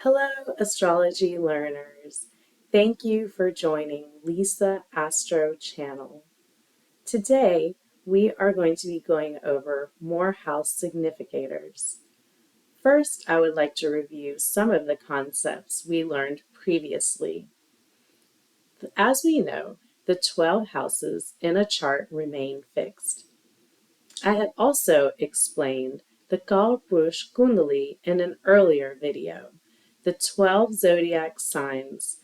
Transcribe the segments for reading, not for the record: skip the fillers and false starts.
Hello, astrology learners. Thank you for joining Lisa Astro Channel. Today, we are going to be going over more house significators. First, I would like to review some of the concepts we learned previously. As we know, the 12 houses in a chart remain fixed. I had also explained the Kalpurush Kundali in an earlier video. The 12 zodiac signs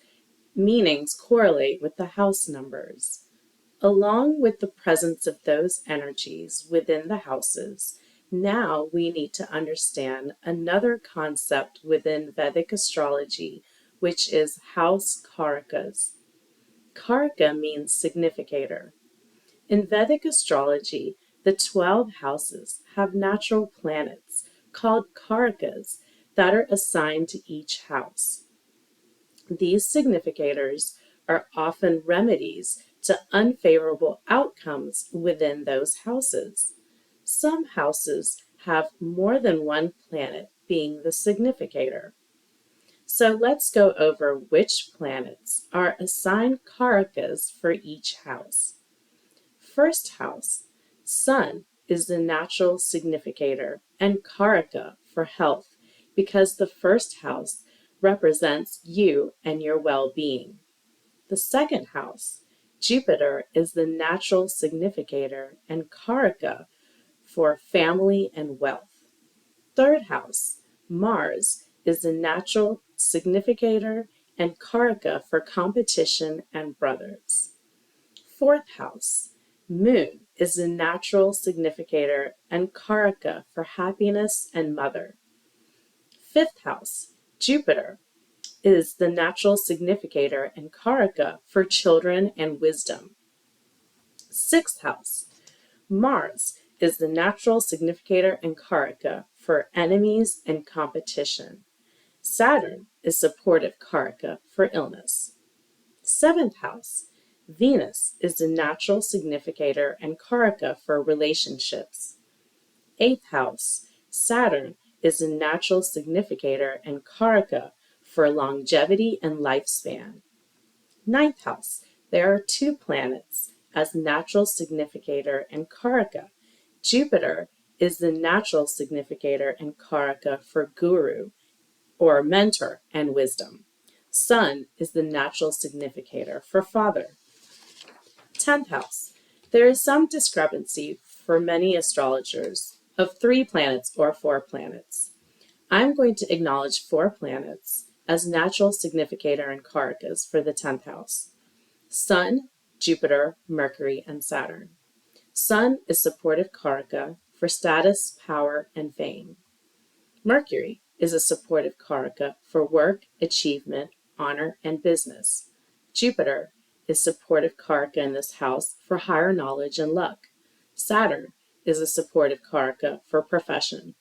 meanings correlate with the house numbers. Along with the presence of those energies within the houses, now we need to understand another concept within Vedic astrology, which is house Karakas. Karaka means significator. In Vedic astrology, the 12 houses have natural planets called Karakas that are assigned to each house. These significators are often remedies to unfavorable outcomes within those houses. Some houses have more than one planet being the significator. So let's go over which planets are assigned Karakas for each house. First house, Sun is the natural significator and Karaka for health because the first house represents you and your well-being. The second house, Jupiter, is the natural significator and Karaka for family and wealth. Third house, Mars, is the natural significator and Karaka for competition and brothers. Fourth house, Moon, is the natural significator and Karaka for happiness and mother. Fifth house, Jupiter, is the natural significator and Karaka for children and wisdom. Sixth house, Mars, is the natural significator and Karaka for enemies and competition. Saturn is supportive Karaka for illness. Seventh house, Venus, is the natural significator and Karaka for relationships. Eighth house, Saturn, is the natural significator and Karaka for longevity and lifespan. Ninth house, there are two planets as natural significator and Karaka. Jupiter is the natural significator and Karaka for guru, or mentor, and wisdom. Sun is the natural significator for father. 10th house, there is some discrepancy for many astrologers of 3 planets or 4 planets. I'm going to acknowledge 4 planets as natural significator and Karakas for the 10th house. Sun, Jupiter, Mercury, and Saturn. Sun is supportive Karaka for status, power, and fame. Mercury is a supportive Karaka for work, achievement, honor, and business. Jupiter is supportive Karaka in this house for higher knowledge and luck. Saturn is a supportive Karaka for profession.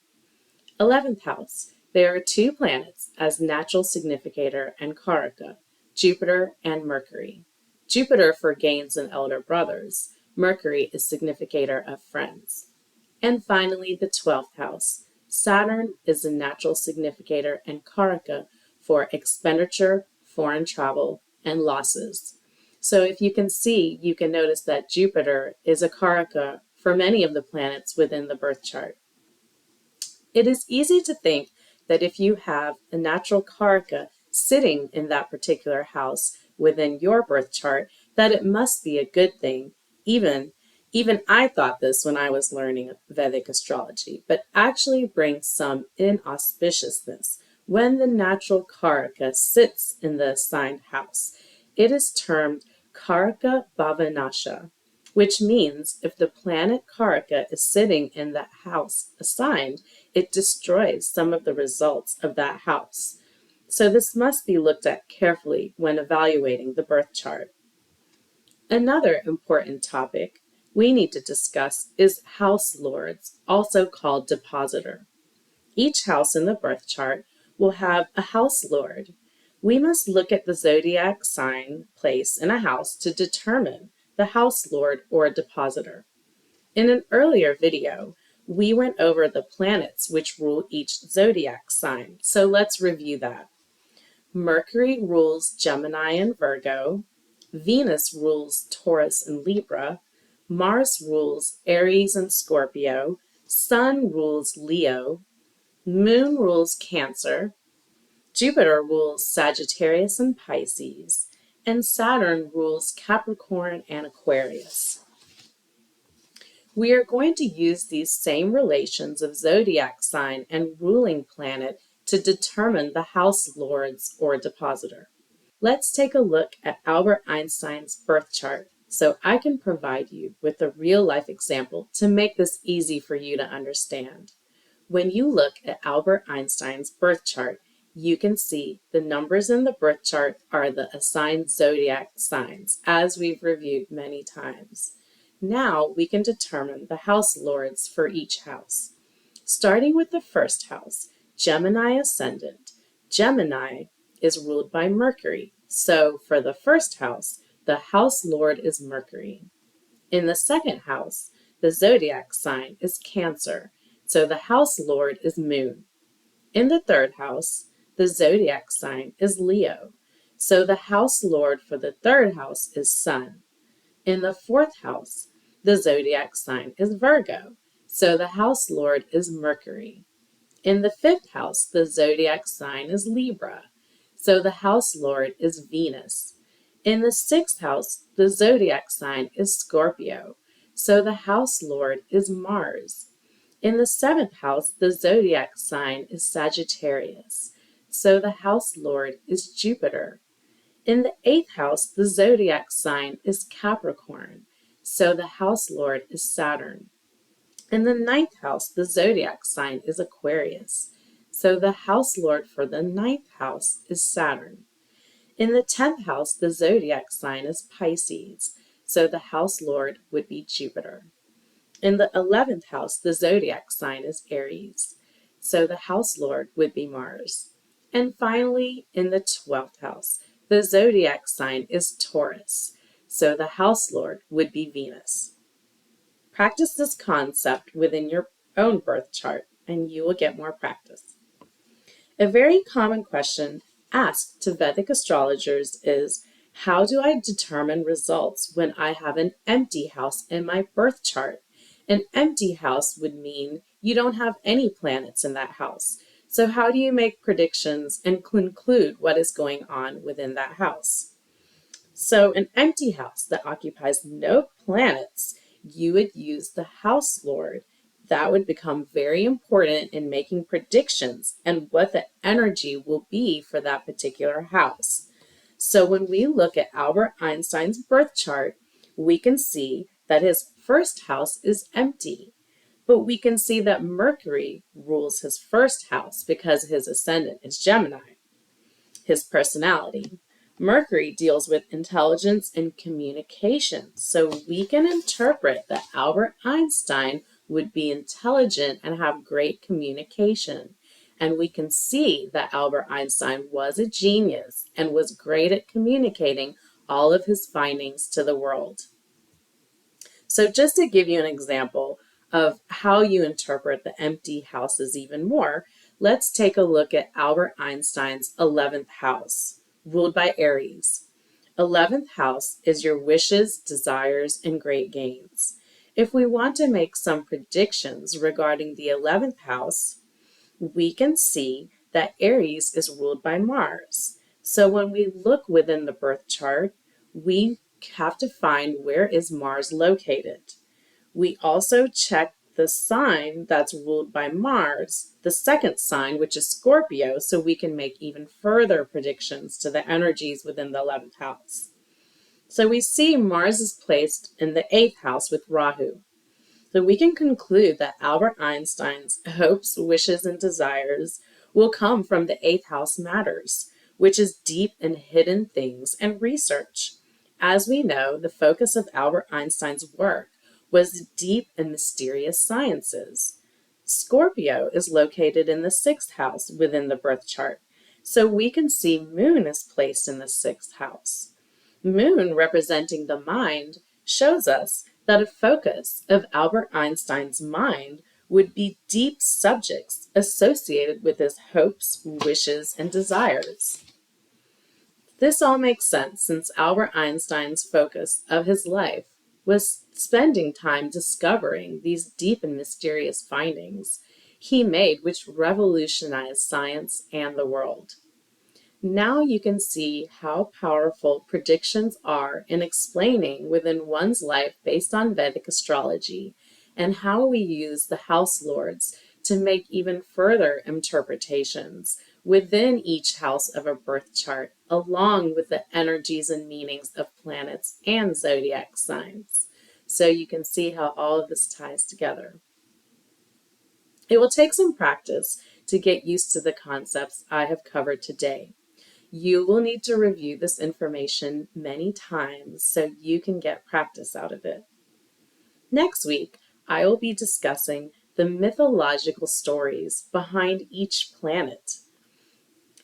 11th house, there are 2 planets as natural significator and Karaka, Jupiter and Mercury. Jupiter for gains and elder brothers. Mercury is significator of friends. And finally, the 12th house. Saturn is the natural significator and Karaka for expenditure, foreign travel, and losses. So if you can see, you can notice that Jupiter is a Karaka for many of the planets within the birth chart. It is easy to think that if you have a natural Karaka sitting in that particular house within your birth chart, that it must be a good thing. Even I thought this when I was learning Vedic astrology, but actually brings some inauspiciousness when the natural Karaka sits in the assigned house. It is termed Karaka Bhavanasha, which means if the planet Karaka is sitting in that house assigned, it destroys some of the results of that house. So this must be looked at carefully when evaluating the birth chart. Another important topic we need to discuss is house lords, also called Dispositor. Each house in the birth chart will have a house lord. We must look at the zodiac sign place in a house to determine the house lord or Dispositor. In an earlier video, we went over the planets which rule each zodiac sign, so let's review that. Mercury rules Gemini and Virgo, Venus rules Taurus and Libra, Mars rules Aries and Scorpio, Sun rules Leo, Moon rules Cancer, Jupiter rules Sagittarius and Pisces, and Saturn rules Capricorn and Aquarius. We are going to use these same relations of zodiac sign and ruling planet to determine the house lords or dispositor. Let's take a look at Albert Einstein's birth chart so I can provide you with a real-life example to make this easy for you to understand. When you look at Albert Einstein's birth chart, you can see the numbers in the birth chart are the assigned zodiac signs, as we've reviewed many times. Now we can determine the house lords for each house. Starting with the first house, Gemini ascendant. Gemini is ruled by Mercury, so for the first house, the house lord is Mercury. In the second house, the zodiac sign is Cancer, so the house lord is Moon. In the third house, the zodiac sign is Leo, so the house lord for the third house is Sun. In the fourth house, the zodiac sign is Virgo, so the house lord is Mercury. In the fifth house, the zodiac sign is Libra, so the house lord is Venus. In the sixth house, the zodiac sign is Scorpio, so the house lord is Mars. In the seventh house, the zodiac sign is Sagittarius, so the house lord is Jupiter. In the eighth house, the zodiac sign is Capricorn, so the house lord is Saturn. In the ninth house, the zodiac sign is Aquarius, so the house lord for the ninth house is Saturn. In the 10th house, the zodiac sign is Pisces, so the house lord would be Jupiter. In the 11th house, the zodiac sign is Aries, so the house lord would be Mars. And finally, in the 12th house, the zodiac sign is Taurus, so the house lord would be Venus. Practice this concept within your own birth chart, and you will get more practice. A very common question asked to Vedic astrologers is, how do I determine results when I have an empty house in my birth chart? An empty house would mean you don't have any planets in that house. So how do you make predictions and conclude what is going on within that house? So an empty house that occupies no planets, you would use the house lord. That would become very important in making predictions and what the energy will be for that particular house. So when we look at Albert Einstein's birth chart, we can see that his first house is empty. But we can see that Mercury rules his first house because his ascendant is Gemini, his personality. Mercury deals with intelligence and communication, so we can interpret that Albert Einstein would be intelligent and have great communication. And we can see that Albert Einstein was a genius and was great at communicating all of his findings to the world. So just to give you an example of how you interpret the empty houses even more, let's take a look at Albert Einstein's 11th house, ruled by Aries. 11th house is your wishes, desires, and great gains. If we want to make some predictions regarding the 11th house, we can see that Aries is ruled by Mars. So when we look within the birth chart, we have to find where is Mars located. We also check the sign that's ruled by Mars, the second sign, which is Scorpio, so we can make even further predictions to the energies within the 11th house. So we see Mars is placed in the 8th house with Rahu. So we can conclude that Albert Einstein's hopes, wishes, and desires will come from the 8th house matters, which is deep and hidden things and research. As we know, the focus of Albert Einstein's work was deep and mysterious sciences. Scorpio is located in the 6th house within the birth chart, so we can see Moon is placed in the 6th house. Moon, representing the mind, shows us that a focus of Albert Einstein's mind would be deep subjects associated with his hopes, wishes, and desires. This all makes sense since Albert Einstein's focus of his life was spending time discovering these deep and mysterious findings he made, which revolutionized science and the world. Now you can see how powerful predictions are in explaining within one's life based on Vedic astrology, and how we use the house lords to make even further interpretations within each house of a birth chart, along with the energies and meanings of planets and zodiac signs. So you can see how all of this ties together. It will take some practice to get used to the concepts I have covered today. You will need to review this information many times so you can get practice out of it. Next week, I will be discussing the mythological stories behind each planet.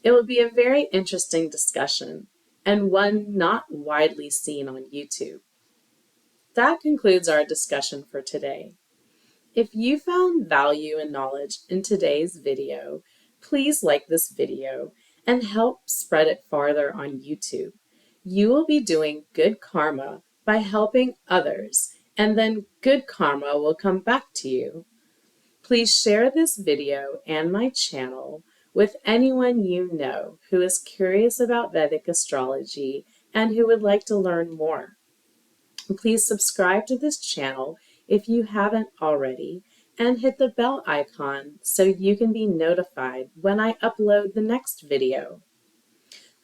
It will be a very interesting discussion and one not widely seen on YouTube. That concludes our discussion for today. If you found value and knowledge in today's video, please like this video and help spread it farther on YouTube. You will be doing good karma by helping others, and then good karma will come back to you. Please share this video and my channel with anyone you know who is curious about Vedic astrology and who would like to learn more. Please subscribe to this channel if you haven't already, and hit the bell icon so you can be notified when I upload the next video.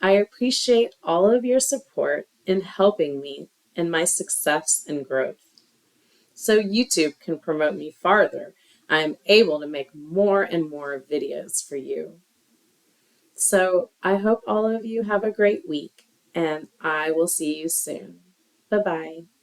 I appreciate all of your support in helping me in my success and growth. So YouTube can promote me farther, I am able to make more and more videos for you. So I hope all of you have a great week, and I will see you soon. Bye-bye.